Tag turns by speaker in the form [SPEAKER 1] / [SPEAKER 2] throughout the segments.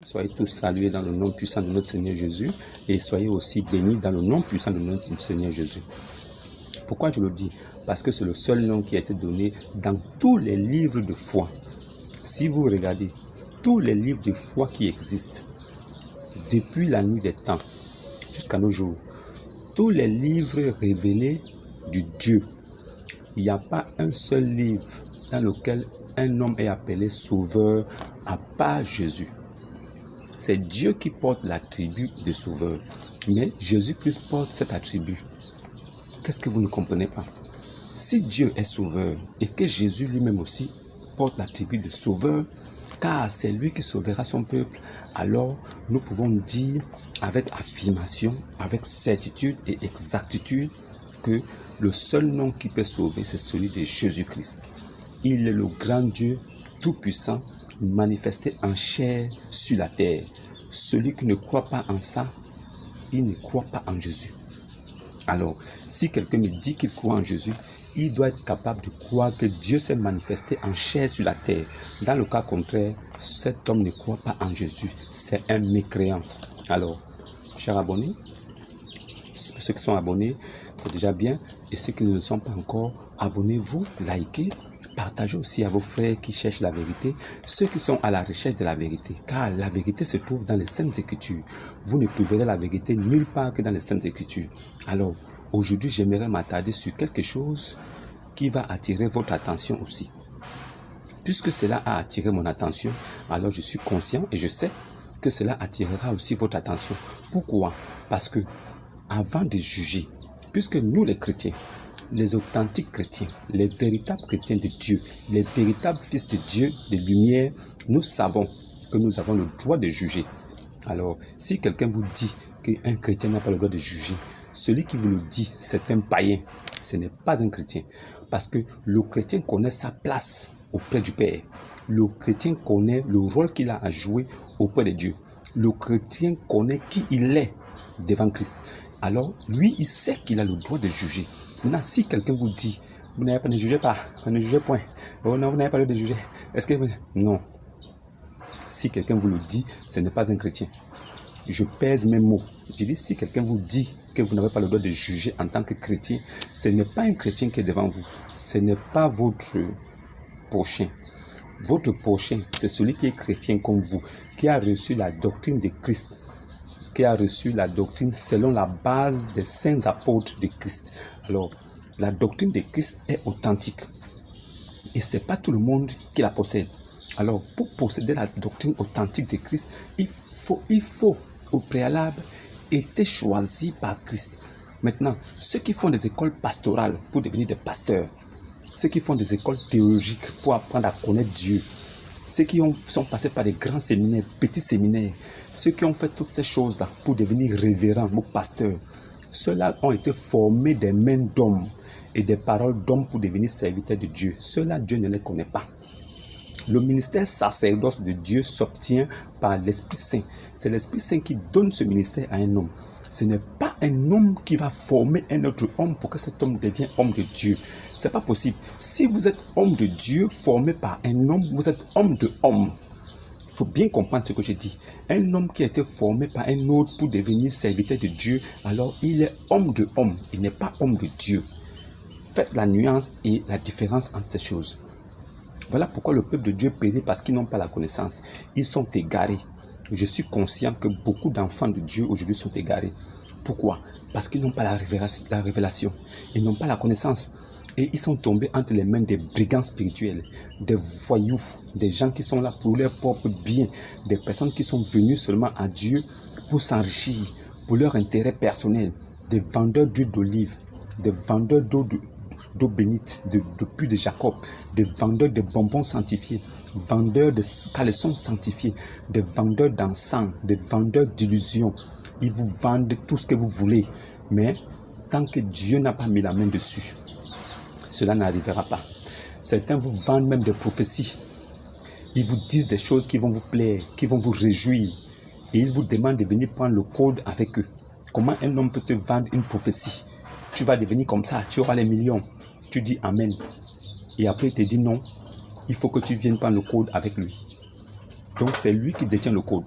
[SPEAKER 1] Soyez tous salués dans le nom puissant de notre Seigneur Jésus et soyez aussi bénis dans le nom puissant de notre Seigneur Jésus. Pourquoi je le dis? Parce que c'est le seul nom qui a été donné dans tous les livres de foi. Si vous regardez tous les livres de foi qui existent, depuis la nuit des temps jusqu'à nos jours, tous les livres révélés du Dieu, il n'y a pas un seul livre dans lequel un homme est appelé sauveur à part Jésus. C'est Dieu qui porte l'attribut de sauveur. Mais Jésus-Christ porte cet attribut. Qu'est-ce que vous ne comprenez pas? Si Dieu est sauveur et que Jésus lui-même aussi porte l'attribut de sauveur, car c'est lui qui sauvera son peuple, alors nous pouvons dire avec affirmation, avec certitude et exactitude que le seul nom qui peut sauver, c'est celui de Jésus-Christ. Il est le grand Dieu tout-puissant, manifesté en chair sur la terre. Celui qui ne croit pas en ça, il ne croit pas en Jésus. Alors, si quelqu'un me dit qu'il croit en Jésus, il doit être capable de croire que Dieu s'est manifesté en chair sur la terre. Dans le cas contraire, cet homme ne croit pas en Jésus. C'est un mécréant. Alors, chers abonnés, ceux qui sont abonnés, c'est déjà bien. Et ceux qui ne le sont pas encore, abonnez-vous, likez, partagez aussi à vos frères qui cherchent la vérité, ceux qui sont à la recherche de la vérité. Car la vérité se trouve dans les Saintes Écritures. Vous ne trouverez la vérité nulle part que dans les Saintes Écritures. Alors, aujourd'hui, j'aimerais m'attarder sur quelque chose qui va attirer votre attention aussi. Puisque cela a attiré mon attention, alors je suis conscient et je sais que cela attirera aussi votre attention. Pourquoi? Parce que avant de juger, puisque nous les chrétiens, les authentiques chrétiens, les véritables chrétiens de Dieu, les véritables fils de Dieu, de lumière, nous savons que nous avons le droit de juger. Alors, si quelqu'un vous dit qu'un chrétien n'a pas le droit de juger, celui qui vous le dit, c'est un païen. Ce n'est pas un chrétien. Parce que le chrétien connaît sa place auprès du Père. Le chrétien connaît le rôle qu'il a à jouer auprès de Dieu. Le chrétien connaît qui il est devant Christ. Alors, lui, il sait qu'il a le droit de juger. Maintenant, si quelqu'un vous dit, vous n'avez pas, ne jugez pas, ne jugez point. Oh non, vous n'avez pas le droit de juger. Est-ce que vous... Non. Si quelqu'un vous le dit, ce n'est pas un chrétien. Je pèse mes mots. Je dis, si quelqu'un vous dit que vous n'avez pas le droit de juger en tant que chrétien, ce n'est pas un chrétien qui est devant vous. Ce n'est pas votre prochain. Votre prochain, c'est celui qui est chrétien comme vous, qui a reçu la doctrine de Christ, qui a reçu la doctrine selon la base des saints apôtres de Christ. Alors, la doctrine de Christ est authentique. Et ce n'est pas tout le monde qui la possède. Alors, pour posséder la doctrine authentique de Christ, il faut au préalable être choisi par Christ. Maintenant, ceux qui font des écoles pastorales pour devenir des pasteurs, ceux qui font des écoles théologiques pour apprendre à connaître Dieu, ceux qui sont passés par des grands séminaires, petits séminaires, ceux qui ont fait toutes ces choses-là pour devenir révérends ou pasteurs, ceux-là ont été formés des mains d'hommes et des paroles d'hommes pour devenir serviteurs de Dieu. Ceux-là, Dieu ne les connaît pas. Le ministère sacerdoce de Dieu s'obtient par l'Esprit Saint. C'est l'Esprit Saint qui donne ce ministère à un homme. Ce n'est pas un homme qui va former un autre homme pour que cet homme devienne homme de Dieu. Ce n'est pas possible. Si vous êtes homme de Dieu formé par un homme, vous êtes homme de homme. Il faut bien comprendre ce que je dis. Un homme qui a été formé par un autre pour devenir serviteur de Dieu, alors il est homme de homme. Il n'est pas homme de Dieu. Faites la nuance et la différence entre ces choses. Voilà pourquoi le peuple de Dieu périt parce qu'ils n'ont pas la connaissance. Ils sont égarés. Je suis conscient que beaucoup d'enfants de Dieu aujourd'hui sont égarés. Pourquoi? Parce qu'ils n'ont pas la révélation. Ils n'ont pas la connaissance. Et ils sont tombés entre les mains des brigands spirituels, des voyous, des gens qui sont là pour leur propre bien, des personnes qui sont venues seulement à Dieu pour s'enrichir, pour leur intérêt personnel, des vendeurs d'huile d'olive, des vendeurs d'eau bénite, de puits de Jacob, des vendeurs de bonbons sanctifiés, vendeurs de caleçons sanctifiés, des vendeurs d'encens, des vendeurs d'illusions. Ils vous vendent tout ce que vous voulez, mais tant que Dieu n'a pas mis la main dessus, cela n'arrivera pas. Certains vous vendent même des prophéties. Ils vous disent des choses qui vont vous plaire, qui vont vous réjouir, et ils vous demandent de venir prendre le code avec eux. Comment un homme peut te vendre une prophétie? Tu vas devenir comme ça, tu auras les millions. Tu dis Amen. Et après, il te dit non, il faut que tu viennes prendre le code avec lui. Donc, c'est lui qui détient le code.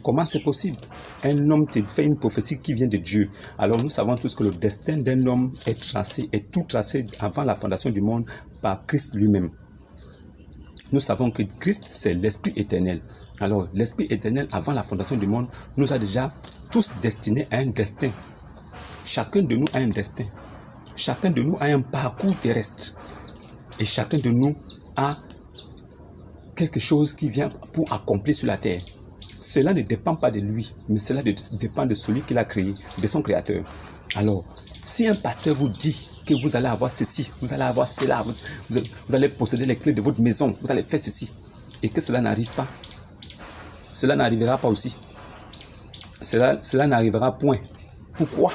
[SPEAKER 1] Comment c'est possible? Un homme te fait une prophétie qui vient de Dieu. Alors nous savons tous que le destin d'un homme est tout tracé avant la fondation du monde par Christ lui-même. Nous savons que Christ, c'est l'Esprit éternel. Alors, l'Esprit éternel, avant la fondation du monde, nous a déjà tous destinés à un destin. Chacun de nous a un destin. Chacun de nous a un parcours terrestre. Et chacun de nous a quelque chose qui vient pour accomplir sur la terre. Cela ne dépend pas de lui, mais cela dépend de celui qui l'a créé, de son créateur. Alors, si un pasteur vous dit que vous allez avoir ceci, vous allez avoir cela, vous allez posséder les clés de votre maison, vous allez faire ceci, et que cela n'arrive pas, cela n'arrivera pas aussi. Cela n'arrivera point. Pourquoi?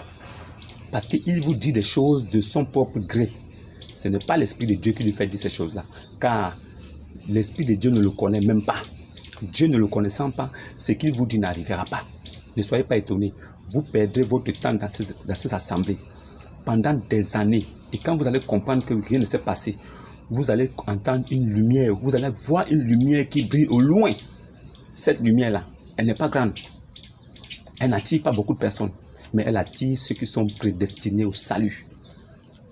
[SPEAKER 1] Parce qu'il vous dit des choses de son propre gré. Ce n'est pas l'Esprit de Dieu qui lui fait dire ces choses-là, car l'Esprit de Dieu ne le connaît même pas. Dieu ne le connaissant pas, ce qu'il vous dit n'arrivera pas. Ne soyez pas étonnés. Vous perdrez votre temps dans ces assemblées pendant des années. Et quand vous allez comprendre que rien ne s'est passé, vous allez entendre une lumière, vous allez voir une lumière qui brille au loin. Cette lumière-là, elle n'est pas grande. Elle n'attire pas beaucoup de personnes, mais elle attire ceux qui sont prédestinés au salut.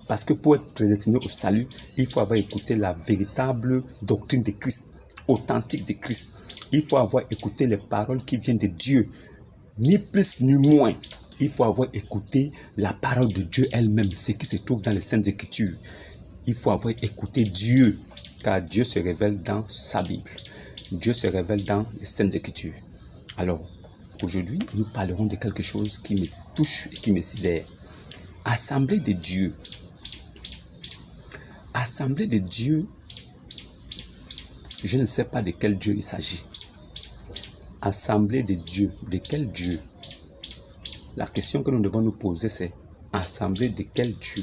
[SPEAKER 1] Parce que pour être prédestiné au salut, il faut avoir écouté la véritable doctrine de Christ, authentique de Christ. Il faut avoir écouté les paroles qui viennent de Dieu, ni plus ni moins. Il faut avoir écouté la parole de Dieu elle-même, ce qui se trouve dans les Saintes Écritures. Il faut avoir écouté Dieu, car Dieu se révèle dans sa Bible. Dieu se révèle dans les Saintes Écritures. Alors, aujourd'hui, nous parlerons de quelque chose qui me touche et qui me sidère. Assemblée de Dieu. Assemblée de Dieu, je ne sais pas de quel Dieu il s'agit. Assemblée de Dieu, de quel Dieu? La question que nous devons nous poser, c'est assemblée de quel Dieu?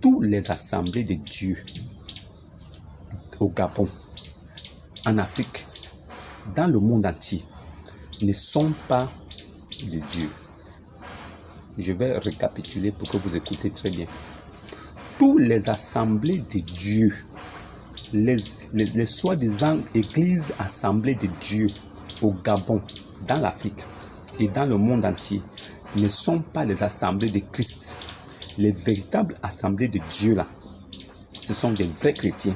[SPEAKER 1] Toutes les assemblées de Dieu, au Gabon, en Afrique, dans le monde entier, ne sont pas de Dieu. Je vais récapituler pour que vous écoutez très bien. Toutes les assemblées de Dieu, les soi-disant églises assemblées de Dieu au Gabon, dans l'Afrique et dans le monde entier, ne sont pas les assemblées de Christ. Les véritables assemblées de Dieu là, ce sont des vrais chrétiens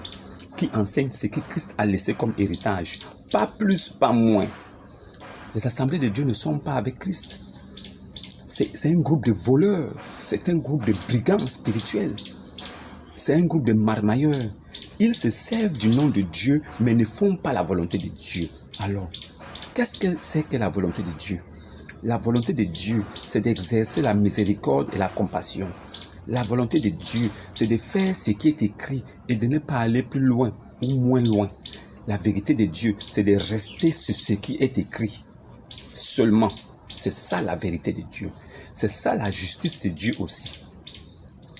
[SPEAKER 1] qui enseignent ce que Christ a laissé comme héritage. Pas plus, pas moins. Les assemblées de Dieu ne sont pas avec Christ. C'est un groupe de voleurs, c'est un groupe de brigands spirituels, c'est un groupe de marmailleurs. Ils se servent du nom de Dieu, mais ne font pas la volonté de Dieu. Alors, qu'est-ce que c'est que la volonté de Dieu? La volonté de Dieu, c'est d'exercer la miséricorde et la compassion. La volonté de Dieu, c'est de faire ce qui est écrit et de ne pas aller plus loin ou moins loin. La vérité de Dieu, c'est de rester sur ce qui est écrit seulement. C'est ça la vérité de Dieu. C'est ça la justice de Dieu aussi.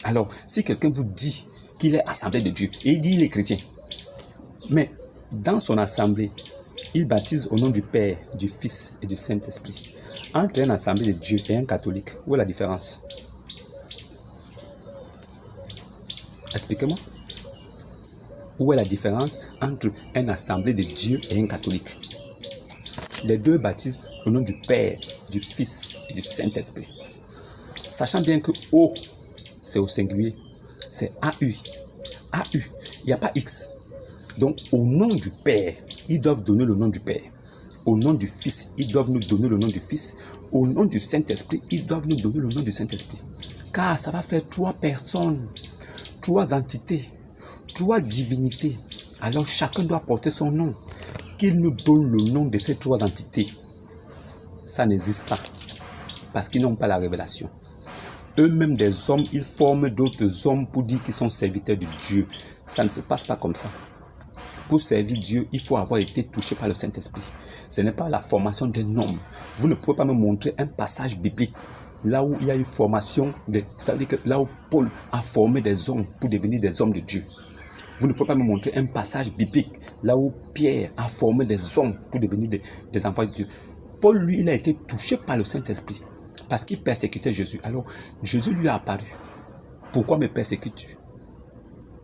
[SPEAKER 1] Alors, si quelqu'un vous dit qu'il est assemblée de Dieu, et il dit qu'il est chrétien, mais dans son assemblée, il baptise au nom du Père, du Fils et du Saint-Esprit. Entre un assemblée de Dieu et un catholique, où est la différence? Expliquez-moi. Où est la différence entre un assemblée de Dieu et un catholique? Les deux baptisent au nom du Père, du Fils et du Saint-Esprit. Sachant bien que O, c'est au singulier, c'est AU. AU, il n'y a pas X. Donc, au nom du Père, ils doivent donner le nom du Père. Au nom du Fils, ils doivent nous donner le nom du Fils. Au nom du Saint-Esprit, ils doivent nous donner le nom du Saint-Esprit. Car ça va faire 3 personnes, 3 entités, 3 divinités. Alors, chacun doit porter son nom. Qu'il nous donne le nom de ces 3 entités. Ça n'existe pas. Parce qu'ils n'ont pas la révélation. Eux-mêmes des hommes, ils forment d'autres hommes pour dire qu'ils sont serviteurs de Dieu. Ça ne se passe pas comme ça. Pour servir Dieu, il faut avoir été touché par le Saint-Esprit. Ce n'est pas la formation d'un homme. Vous ne pouvez pas me montrer un passage biblique là où il y a une formation, ça veut dire que là où Paul a formé des hommes pour devenir des hommes de Dieu. Vous ne pouvez pas me montrer un passage biblique là où Pierre a formé des hommes pour devenir des enfants de Dieu. Paul, lui, il a été touché par le Saint-Esprit parce qu'il persécutait Jésus. Alors, Jésus lui a apparu. Pourquoi me persécutes-tu?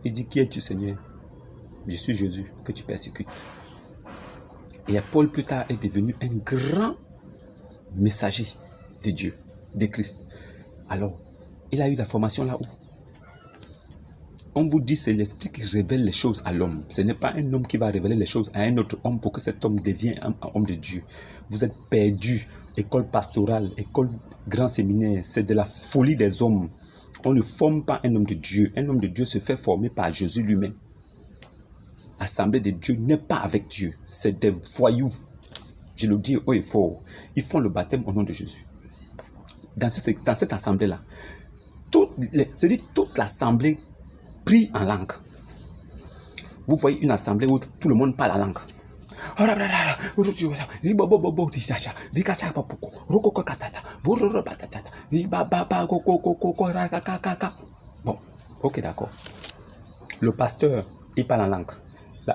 [SPEAKER 1] Il dit, qui es-tu, Seigneur? Je suis Jésus que tu persécutes. Et Paul, plus tard, est devenu un grand messager de Dieu, de Christ. Alors, il a eu la formation là-haut. On vous dit que c'est l'esprit qui révèle les choses à l'homme. Ce n'est pas un homme qui va révéler les choses à un autre homme pour que cet homme devienne un homme de Dieu. Vous êtes perdus. École pastorale, école grand séminaire, c'est de la folie des hommes. On ne forme pas un homme de Dieu. Un homme de Dieu se fait former par Jésus lui-même. Assemblée de Dieu n'est pas avec Dieu. C'est des voyous. Je le dis haut et fort. Ils font le baptême au nom de Jésus. Dans cette assemblée-là, c'est-à-dire toute l'assemblée prie en langue. Vous voyez une assemblée où tout le monde parle la langue. Bon, ok, d'accord. Le pasteur, il parle en langue.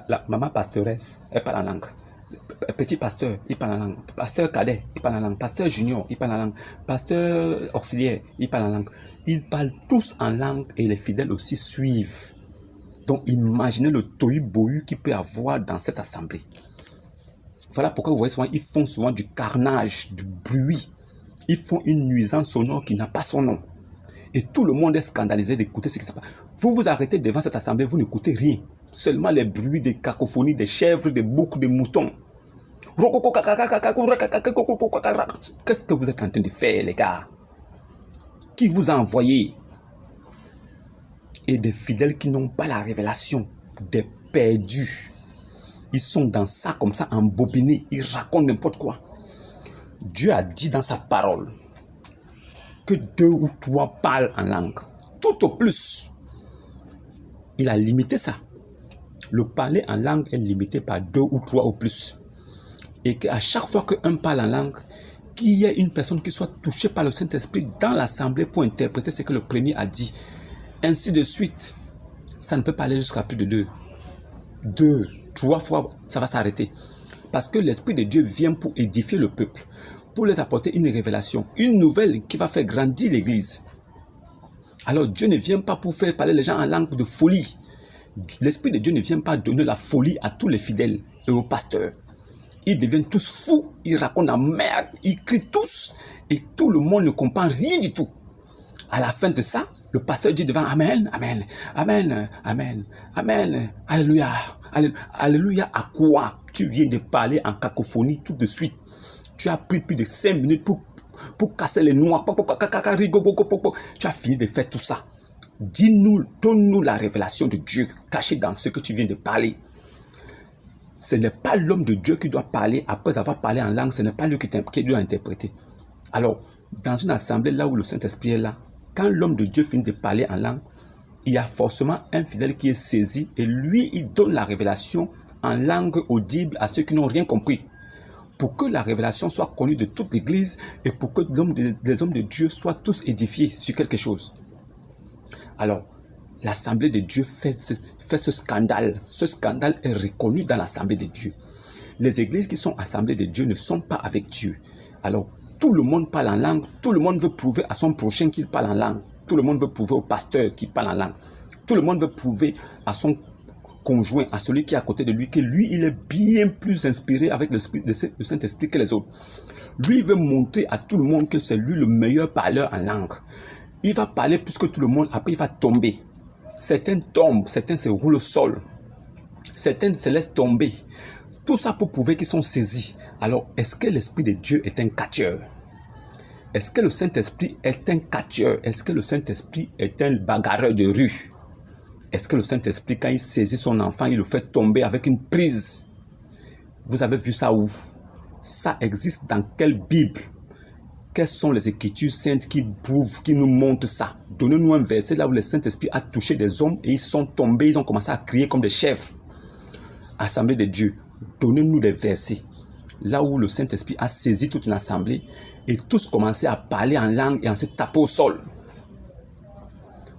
[SPEAKER 1] La maman pastoresse, elle parle en langue. Petit pasteur, il parle en langue. Pasteur cadet, il parle en langue. Pasteur junior, il parle en langue. Pasteur auxiliaire, il parle en langue. Ils parlent tous en langue et les fidèles aussi suivent. Donc imaginez le tohu-bohu qu'il peut y avoir dans cette assemblée. Voilà pourquoi vous voyez souvent, ils font souvent du carnage, du bruit. Ils font une nuisance sonore qui n'a pas son nom. Et tout le monde est scandalisé d'écouter ce qui se passe. Vous vous arrêtez devant cette assemblée, vous n'écoutez rien. Seulement les bruits des cacophonies, des chèvres, des boucs, des moutons. Qu'est-ce que vous êtes en train de faire, les gars? Qui vous a envoyé? Et des fidèles qui n'ont pas la révélation, des perdus. Ils sont dans ça, comme ça, embobinés. Ils racontent n'importe quoi. Dieu a dit dans sa parole que 2 ou 3 parlent en langue. Tout au plus. Il a limité ça. Le parler en langue est limité par 2 ou 3 au plus. Et qu'à chaque fois qu'un parle en langue, qu'il y ait une personne qui soit touchée par le Saint-Esprit dans l'assemblée pour interpréter ce que le premier a dit. Ainsi de suite. Ça ne peut pas aller jusqu'à plus de 2. 2, 3 fois, ça va s'arrêter. Parce que l'Esprit de Dieu vient pour édifier le peuple, pour les apporter une révélation, une nouvelle qui va faire grandir l'Église. Alors Dieu ne vient pas pour faire parler les gens en langue de folie. L'Esprit de Dieu ne vient pas donner la folie à tous les fidèles et aux pasteurs. Ils deviennent tous fous, ils racontent la merde, ils crient tous et tout le monde ne comprend rien du tout. À la fin de ça, le pasteur dit devant Amen, Amen, Amen, Amen, Amen, Alléluia, Alléluia à quoi? Tu viens de parler en cacophonie tout de suite. Tu as pris plus de 5 minutes pour casser les noix. Tu as fini de faire tout ça. Dis-nous, donne-nous la révélation de Dieu cachée dans ce que tu viens de parler. Ce n'est pas l'homme de Dieu qui doit parler après avoir parlé en langue. Ce n'est pas lui qui doit interpréter. Alors, dans une assemblée là où le Saint-Esprit est là, quand l'homme de Dieu finit de parler en langue, il y a forcément un fidèle qui est saisi et lui, il donne la révélation en langue audible à ceux qui n'ont rien compris. Pour que la révélation soit connue de toute l'Église et pour que les hommes de Dieu soient tous édifiés sur quelque chose. Alors, l'Assemblée de Dieu fait ce scandale. Ce scandale est reconnu dans l'Assemblée de Dieu. Les églises qui sont Assemblées de Dieu ne sont pas avec Dieu. Alors, tout le monde parle en langue. Tout le monde veut prouver à son prochain qu'il parle en langue. Tout le monde veut prouver au pasteur qu'il parle en langue. Tout le monde veut prouver à son conjoint, à celui qui est à côté de lui, que lui, il est bien plus inspiré avec le Saint-Esprit que les autres. Lui, il veut montrer à tout le monde que c'est lui le meilleur parleur en langue. Il va parler plus que tout le monde, après il va tomber. Certains tombent, certains se roulent au sol. Certains se laissent tomber. Tout ça pour prouver qu'ils sont saisis. Alors, est-ce que l'Esprit de Dieu est un catcheur? Est-ce que le Saint-Esprit est un catcheur? Est-ce que le Saint-Esprit est un bagarreur de rue? Est-ce que le Saint-Esprit, quand il saisit son enfant, il le fait tomber avec une prise? Vous avez vu ça où? Ça existe dans quelle Bible? Quelles sont les Écritures saintes qui prouvent, qui nous montrent ça? Donnez-nous un verset là où le Saint-Esprit a touché des hommes et ils sont tombés, ils ont commencé à crier comme des chèvres. Assemblée de Dieu, donnez-nous des versets là où le Saint-Esprit a saisi toute une assemblée et tous commençaient à parler en langue et à se taper au sol.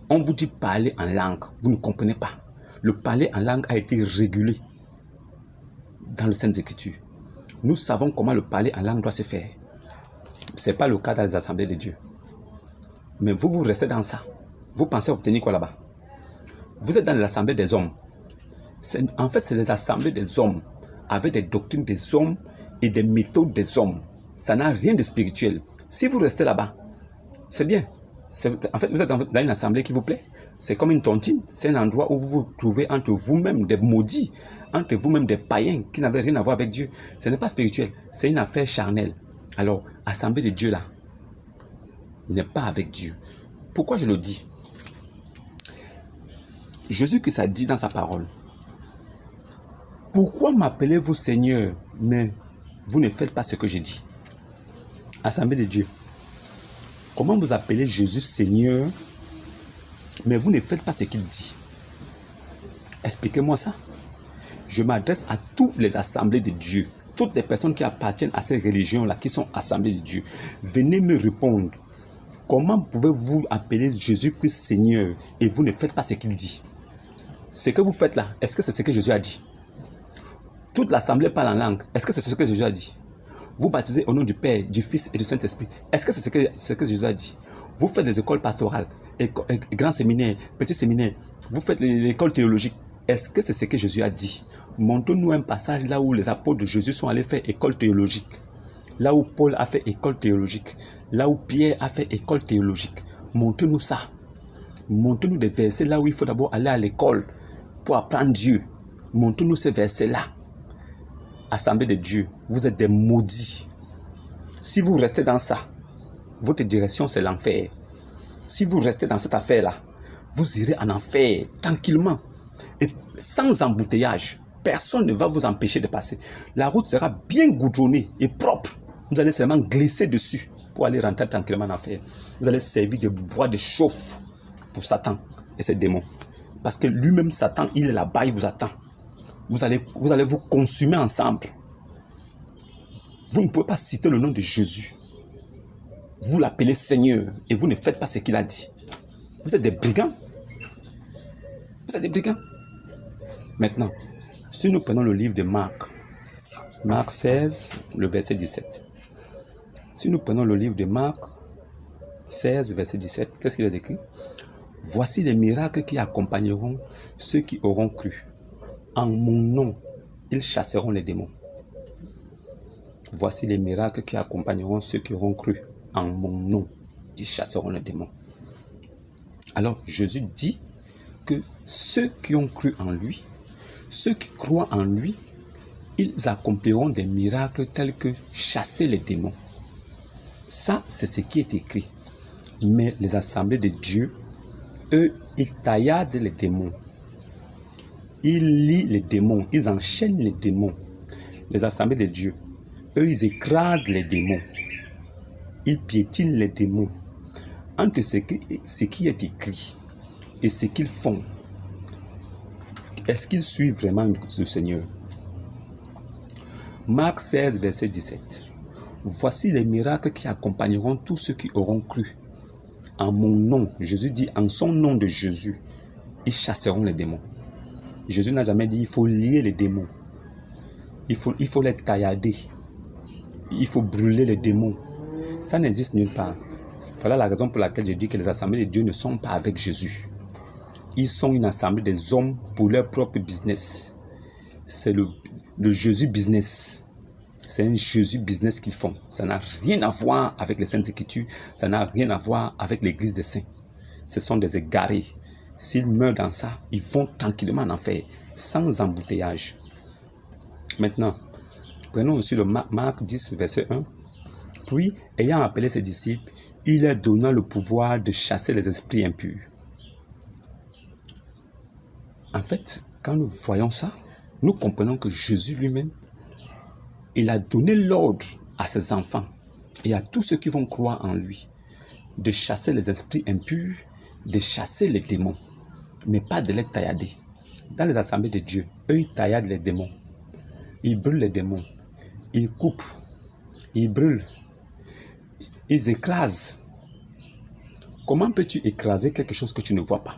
[SPEAKER 1] On vous dit parler en langue, vous ne comprenez pas. Le parler en langue a été régulé dans les Saintes Écritures. Nous savons comment le parler en langue doit se faire. Ce n'est pas le cas dans les assemblées de Dieu. Mais vous restez dans ça. Vous pensez obtenir quoi là-bas? Vous êtes dans les assemblées des hommes. En fait, c'est les assemblées des hommes. avec des doctrines des hommes et des méthodes des hommes. Ça n'a rien de spirituel. Si vous restez là-bas, c'est bien. En fait, vous êtes dans une assemblée qui vous plaît. C'est comme une tontine. C'est un endroit où vous vous trouvez entre vous-même des maudits, entre vous-même des païens qui n'avaient rien à voir avec Dieu. Ce n'est pas spirituel. C'est une affaire charnelle. Alors, assemblée de Dieu là, n'est pas avec Dieu. Pourquoi je le dis? Jésus-Christ a dit dans sa parole, pourquoi m'appelez-vous Seigneur, mais vous ne faites pas ce que je dis? Assemblée de Dieu. Comment vous appelez Jésus Seigneur, mais vous ne faites pas ce qu'il dit? Expliquez-moi ça. Je m'adresse à toutes les assemblées de Dieu, toutes les personnes qui appartiennent à ces religions-là, qui sont assemblées de Dieu. Venez me répondre. Comment pouvez-vous appeler Jésus-Christ Seigneur et vous ne faites pas ce qu'il dit? Ce que vous faites là, est-ce que c'est ce que Jésus a dit? Toute l'assemblée parle en langue. Est-ce que c'est ce que Jésus a dit? Vous baptisez au nom du Père, du Fils et du Saint-Esprit. Est-ce que c'est ce que Jésus a dit? Vous faites des écoles pastorales, grands séminaires, petits séminaires. Vous faites l'école théologique. Est-ce que c'est ce que Jésus a dit? Montrez-nous un passage là où les apôtres de Jésus sont allés faire école théologique. Là où Paul a fait école théologique. Là où Pierre a fait école théologique. Montrez-nous ça. Montrez-nous des versets là où il faut d'abord aller à l'école pour apprendre Dieu. Montrez-nous ces versets-là. Assemblée de Dieu, vous êtes des maudits. Si vous restez dans ça, votre direction c'est l'enfer. Si vous restez dans cette affaire-là, vous irez en enfer tranquillement et sans embouteillage. Personne ne va vous empêcher de passer. La route sera bien goudronnée et propre. Vous allez seulement glisser dessus pour aller rentrer tranquillement en enfer. Vous allez servir de bois de chauffe pour Satan et ses démons. Parce que lui-même, Satan, il est là-bas, il vous attend. Vous allez vous consumer ensemble. Vous ne pouvez pas citer le nom de Jésus. Vous l'appelez Seigneur et vous ne faites pas ce qu'il a dit. Vous êtes des brigands. Vous êtes des brigands. Maintenant, si nous prenons le livre de Marc, Marc 16, le verset 17. Si nous prenons le livre de Marc 16, verset 17, qu'est-ce qu'il a écrit? Voici les miracles qui accompagneront ceux qui auront cru. En mon nom, ils chasseront les démons. Voici les miracles qui accompagneront ceux qui auront cru. En mon nom, ils chasseront les démons. Alors, Jésus dit que ceux qui ont cru en lui, ceux qui croient en lui, ils accompliront des miracles tels que chasser les démons. Ça, c'est ce qui est écrit. Mais les assemblées de Dieu, eux, ils tailladent les démons. Ils lient les démons, ils enchaînent les démons. Les assemblées de Dieu, eux, ils écrasent les démons. Ils piétinent les démons. Entre ce qui est écrit et ce qu'ils font, est-ce qu'ils suivent vraiment le Seigneur? Marc 16, verset 17. Voici les miracles qui accompagneront tous ceux qui auront cru. En mon nom, Jésus dit, en son nom de Jésus, ils chasseront les démons. Jésus n'a jamais dit il faut lier les démons. Il faut les taillader. Il faut brûler les démons. Ça n'existe nulle part. Voilà la raison pour laquelle je dis que les assemblées de Dieu ne sont pas avec Jésus. Ils sont une assemblée des hommes pour leur propre business. C'est le Jésus business. C'est un Jésus business qu'ils font. Ça n'a rien à voir avec les Saintes Écritures. Ça n'a rien à voir avec l'Église des Saints. Ce sont des égarés. S'ils meurent dans ça, ils vont tranquillement en enfer, sans embouteillage. Maintenant, prenons aussi le Marc 10, verset 1. Puis, ayant appelé ses disciples, il leur donna le pouvoir de chasser les esprits impurs. En fait, quand nous voyons ça, nous comprenons que Jésus lui-même, il a donné l'ordre à ses enfants et à tous ceux qui vont croire en lui de chasser les esprits impurs, de chasser les démons, mais pas de les taillader. Dans les assemblées de Dieu, eux, ils tailladent les démons. Ils brûlent les démons. Ils coupent. Ils brûlent. Ils écrasent. Comment peux-tu écraser quelque chose que tu ne vois pas?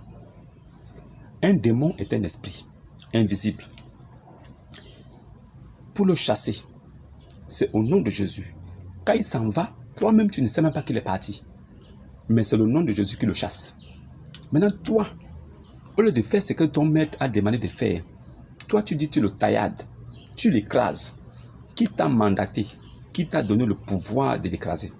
[SPEAKER 1] Un démon est un esprit invisible. Pour le chasser, c'est au nom de Jésus. Quand il s'en va, toi-même, tu ne sais même pas qu'il est parti. Mais c'est le nom de Jésus qui le chasse. Maintenant, toi, au lieu de faire ce que ton maître a demandé de faire, toi, tu dis tu le taillades. tu l'écrases. Qui t'a mandaté? Qui t'a donné le pouvoir de l'écraser?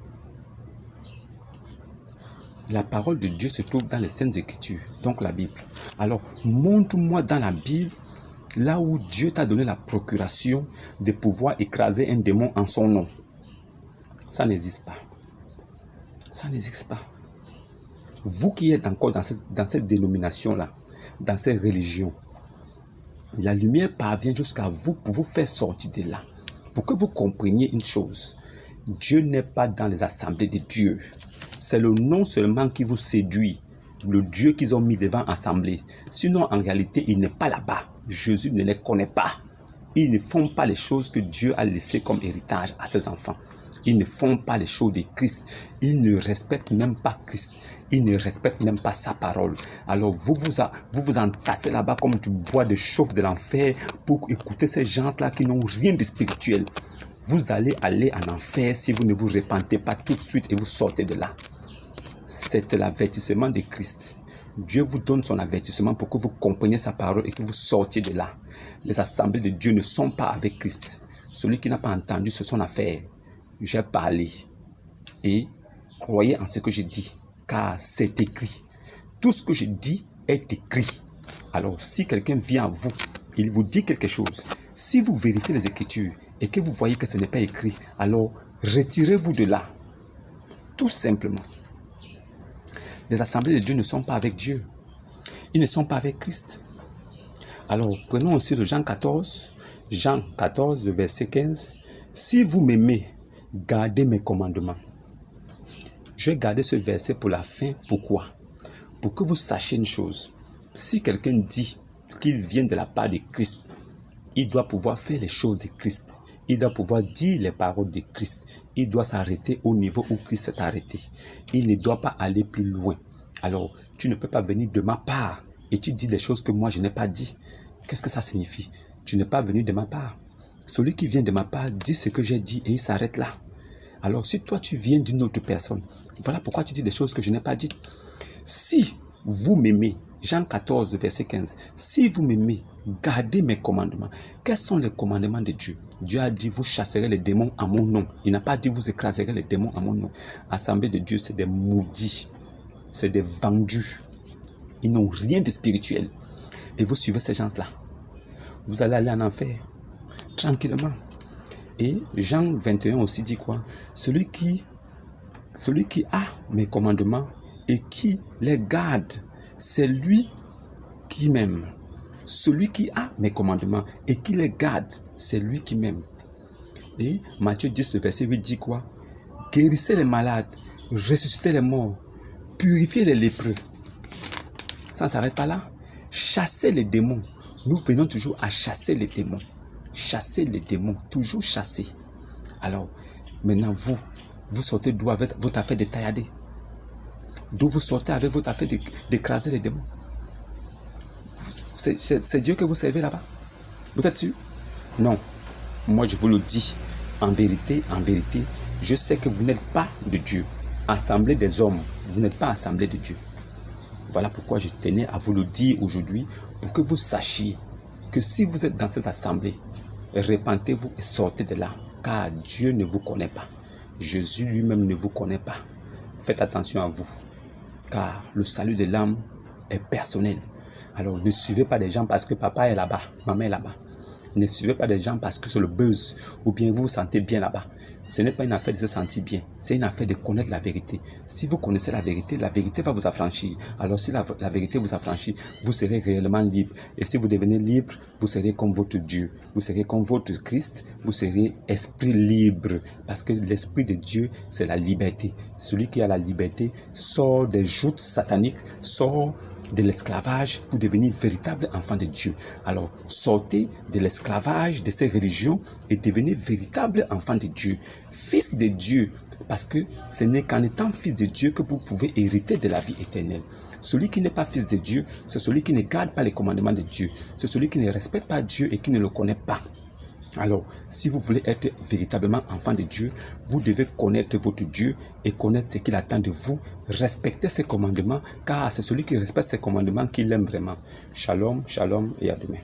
[SPEAKER 1] La parole de Dieu se trouve dans les Saintes Écritures, donc la Bible. Alors, montre-moi dans la Bible là où Dieu t'a donné la procuration de pouvoir écraser un démon en son nom. Ça n'existe pas. Ça n'existe pas. Vous qui êtes encore dans cette dénomination-là, dans cette religion, la lumière parvient jusqu'à vous pour vous faire sortir de là. Pour que vous compreniez une chose, Dieu n'est pas dans les assemblées de Dieu. C'est le nom seulement qui vous séduit, le Dieu qu'ils ont mis devant assemblée. Sinon, en réalité, il n'est pas là-bas. Jésus ne les connaît pas. Ils ne font pas les choses que Dieu a laissées comme héritage à ses enfants. Ils ne font pas les choses de Christ. Ils ne respectent même pas Christ. Ils ne respectent même pas sa parole. Alors vous vous entassez là-bas comme du bois de chauffe de l'enfer pour écouter ces gens-là qui n'ont rien de spirituel. Vous allez aller en enfer si vous ne vous repentez pas tout de suite et vous sortez de là. C'est l'avertissement de Christ. Dieu vous donne son avertissement pour que vous compreniez sa parole et que vous sortiez de là. Les assemblées de Dieu ne sont pas avec Christ. Celui qui n'a pas entendu, c'est son affaire. J'ai parlé et croyez en ce que je dis, car c'est écrit. Tout ce que je dis est écrit. Alors, si quelqu'un vient à vous, il vous dit quelque chose. Si vous vérifiez les Écritures et que vous voyez que ce n'est pas écrit, alors retirez-vous de là. Tout simplement. Les assemblées de Dieu ne sont pas avec Dieu. Ils ne sont pas avec Christ. Alors, prenons aussi le Jean 14, le verset 15. Si vous m'aimez, gardez mes commandements. Je vais garder ce verset pour la fin. Pourquoi? Pour que vous sachiez une chose. Si quelqu'un dit qu'il vient de la part de Christ, il doit pouvoir faire les choses de Christ. Il doit pouvoir dire les paroles de Christ. Il doit s'arrêter au niveau où Christ s'est arrêté. Il ne doit pas aller plus loin. Alors, tu ne peux pas venir de ma part et tu dis des choses que moi je n'ai pas dit. Qu'est-ce que ça signifie? Tu n'es pas venu de ma part. Celui qui vient de ma part dit ce que j'ai dit et il s'arrête là. Alors, si toi tu viens d'une autre personne, voilà pourquoi tu dis des choses que je n'ai pas dites. Si vous m'aimez, Jean 14, verset 15, si vous m'aimez, gardez mes commandements. Quels sont les commandements de Dieu? Dieu a dit, vous chasserez les démons à mon nom. Il n'a pas dit, vous écraserez les démons à mon nom. Assemblée de Dieu, c'est des maudits. C'est des vendus. Ils n'ont rien de spirituel. Et vous suivez ces gens-là. Vous allez aller en enfer. Tranquillement. Et Jean 21 aussi dit quoi? Celui qui a mes commandements et qui les garde, c'est lui qui m'aime. Celui qui a mes commandements et qui les garde, c'est lui qui m'aime. Et Matthieu 10, le verset 8 dit quoi? Guérissez les malades, ressuscitez les morts, purifiez les lépreux. Ça ne s'arrête pas là. Chassez les démons. Nous venons toujours à chasser les démons. Chasser les démons, toujours chasser. Alors, maintenant vous sortez d'où avec votre affaire de taillader? D'où vous sortez avec votre affaire d'écraser les démons? C'est Dieu que vous servez là-bas? Vous êtes sûr? Non. Moi, je vous le dis. En vérité, je sais que vous n'êtes pas de Dieu. Assemblée des hommes, vous n'êtes pas assemblée de Dieu. Voilà pourquoi je tenais à vous le dire aujourd'hui, pour que vous sachiez que si vous êtes dans cette assemblée, repentez-vous et sortez de là, car Dieu ne vous connaît pas. Jésus lui-même ne vous connaît pas. Faites attention à vous, car le salut de l'âme est personnel. Alors ne suivez pas des gens parce que papa est là-bas, maman est là-bas. Ne suivez pas des gens parce que c'est le buzz ou bien vous vous sentez bien là-bas. Ce n'est pas une affaire de se sentir bien, c'est une affaire de connaître la vérité. Si vous connaissez la vérité va vous affranchir. Alors si la vérité vous affranchit, vous serez réellement libre. Et si vous devenez libre, vous serez comme votre Dieu. Vous serez comme votre Christ, vous serez esprit libre. Parce que l'esprit de Dieu, c'est la liberté. Celui qui a la liberté sort des joutes sataniques, sort de l'esclavage pour devenir véritable enfant de Dieu. Alors, sortez de l'esclavage de ces religions et devenez véritable enfant de Dieu, fils de Dieu, parce que ce n'est qu'en étant fils de Dieu que vous pouvez hériter de la vie éternelle. Celui qui n'est pas fils de Dieu, c'est celui qui ne garde pas les commandements de Dieu, c'est celui qui ne respecte pas Dieu et qui ne le connaît pas. Alors, si vous voulez être véritablement enfant de Dieu, vous devez connaître votre Dieu et connaître ce qu'il attend de vous. Respectez ses commandements, car c'est celui qui respecte ses commandements qui l'aime vraiment. Shalom, shalom et à demain.